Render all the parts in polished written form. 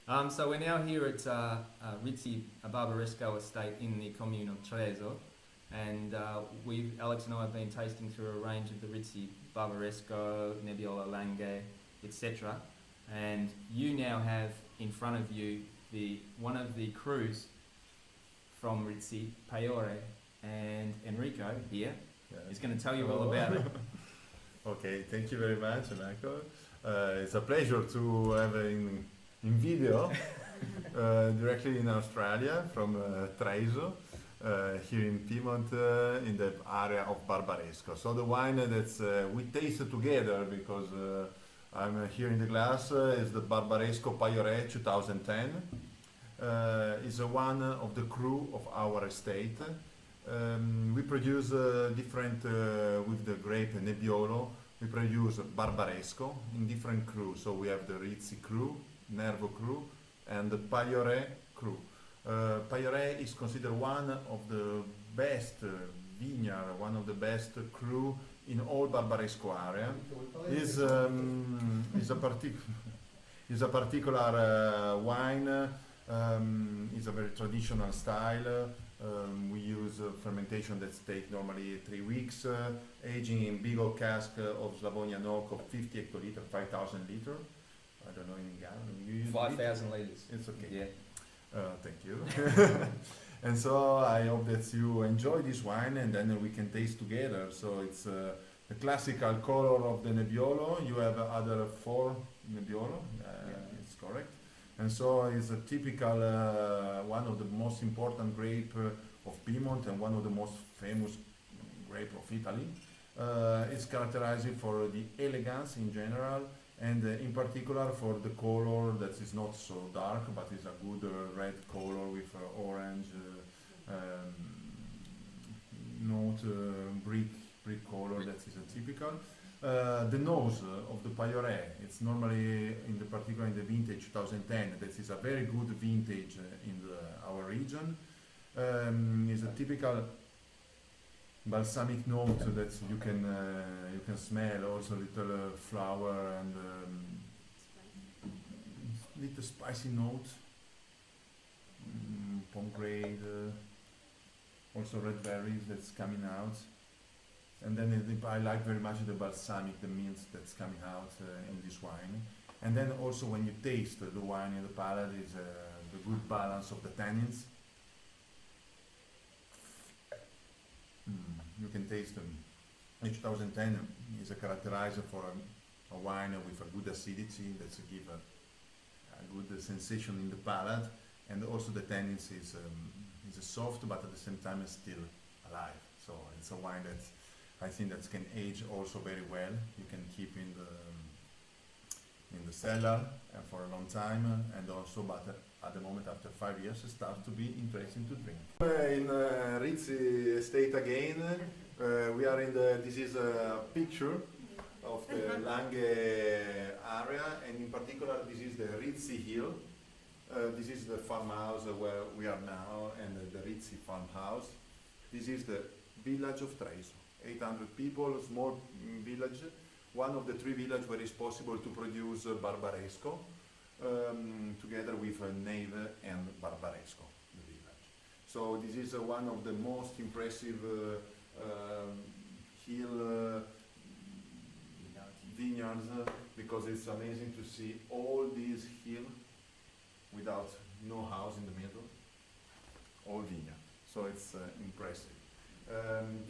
So we're now here at Rizzi Barbaresco Estate in the commune of Trezo, and Alex and I have been tasting through a range of the Rizzi Barbaresco, Nebbiolo Langhe, etc. And you now have in front of you one of the crews from Rizzi, Pajore, and Enrico here is going to tell you all about it. Okay, thank you very much, Enrico. It's a pleasure to have in video directly in Australia from Trezo, here in Piedmont, in the area of Barbaresco. So the wine that we tasted together, because I'm here in the glass, is the Barbaresco Pajore 2010. It's one of the crew of our estate. We produce different, with the grape Nebbiolo, we produce Barbaresco in different crews. So we have the Rizzi crew, Nervo crew, and the Pajore crew. Pajore is considered one of the best vineyard, one of the best crew in all Barbaresco area. Is a particular wine. It's a very traditional style. We use fermentation that takes normally 3 weeks, aging in big old cask of Slavonia Nok of 50 hectoliter, 5,000 liter. I don't know in gallon. 5,000 litres. It's okay. Yeah. Thank you. And so I hope that you enjoy this wine, and then we can taste together. So it's the classical color of the Nebbiolo. You have other 4 Nebbiolo. It's correct. And so it's a typical, one of the most important grape of Piedmont and one of the most famous grape of Italy. It's characterized for the elegance in general, and in particular for the color that is not so dark, but is a good red color with orange note, brick color that is a typical. The nose of the Pajore, it's normally in the vintage 2010, that is a very good vintage in our region. Is a typical balsamic note that you can smell, also little flower and little spicy note, pomegranate, also red berries that's coming out. And then I like very much the balsamic, the mint that's coming out in this wine. And then also when you taste the wine in the palate is the good balance of the tannins. You can taste them. 2010 is characterized for a wine with a good acidity that give a good sensation in the palate, and also the tannins is soft, but at the same time is still alive. So it's a wine that I think that can age also very well. You can keep in the cellar for a long time, and also, but at the moment after 5 years, it starts to be interesting to drink. In Rizzi Estate again, we are this is a picture of the Langhe area, and in particular, this is the Rizzi Hill. This is the farmhouse where we are now, and the Rizzi farmhouse. This is the village of Trezo. 800 people, small village, one of the 3 villages where it's possible to produce Barbaresco, together with Neve and Barbaresco, the village. So this is one of the most impressive hill vineyards, because it's amazing to see all these hills without no house in the middle, all vineyard. So it's impressive.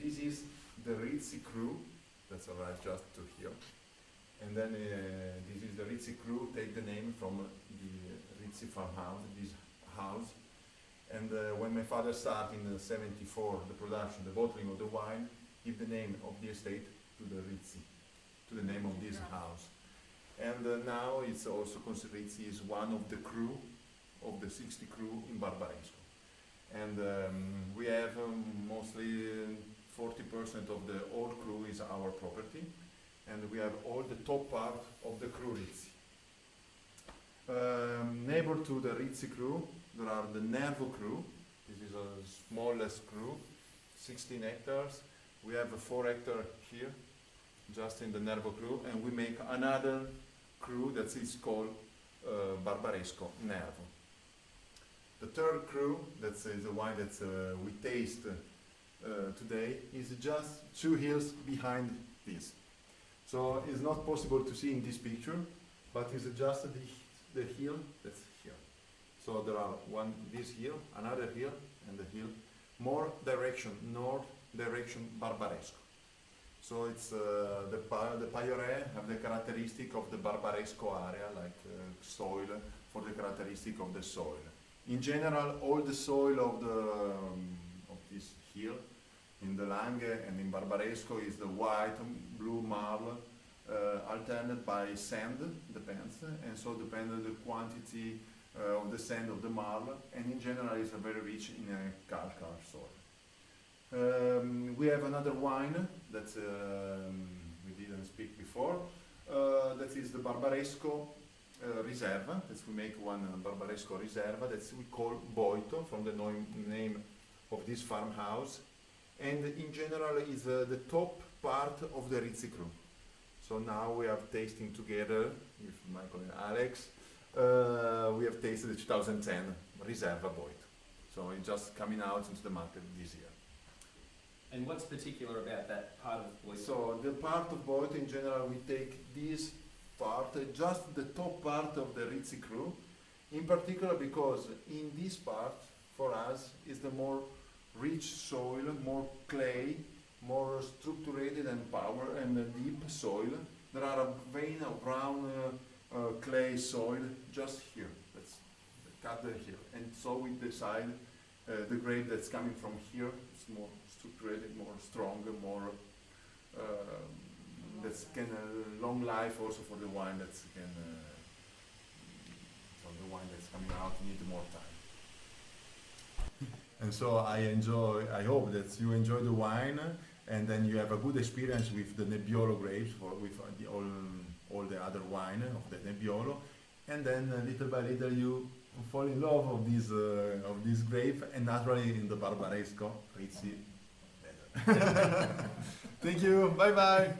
This is the Rizzi crew that's arrived just to here, and then this is the Rizzi crew, take the name from the Rizzi farmhouse, this house. And when my father started in '74 the production, the bottling of the wine, give the name of the estate to the Rizzi, to the name of this house. And now it's also considered Rizzi is one of the crew, of the 60 crew in Barbaresco. And we have mostly 40% of the old crew is our property, and we have all the top part of the crew Rizzi. Neighbor to the Rizzi crew, there are the Nervo crew. This is a smallest crew, 16 hectares. We have a 4 hectare here, just in the Nervo crew, and we make another crew that is called Barbaresco Nervo. The third cru, that is the wine that we taste today, is just 2 hills behind this. So it's not possible to see in this picture, but it's just the hill that's here. So there are this hill, another hill, and the hill, more direction, north direction Barbaresco. So it's the Pajore have the characteristic of the Barbaresco area, like soil, for the characteristic of the soil. In general, all the soil of this hill, in the Langhe and in Barbaresco, is the white, blue marl, alternate by sand, depends, and so depends on the quantity of the sand of the marl, and in general is very rich in a calcar soil. We have another wine that we didn't speak before, that is the Barbaresco Riserva. That we make one Barbaresco Riserva that we call Boito, from the name of this farmhouse, and in general is the top part of the Rizzi Cru. So now we are tasting together with Michael and Alex. We have tasted the 2010 Riserva Boito. So it's just coming out into the market this year. And what's particular about that part of Boito? So the part of Boito, in general, we take this part, just the top part of the Rizzi Cru, in particular because in this part, for us, is the more rich soil, more clay, more structured and power and deep soil. There are a vein of brown clay soil just here. That's cut here, and so we decide the grape that's coming from here is more structured, more stronger, more that can long life also for the wine that's can for the wine that's coming out need more time. And so I hope that you enjoy the wine, and then you have a good experience with the Nebbiolo grapes, with all the other wine of the Nebbiolo, and then little by little you fall in love of this grape, and naturally in the Barbaresco Rizzi better. Thank you. Bye bye.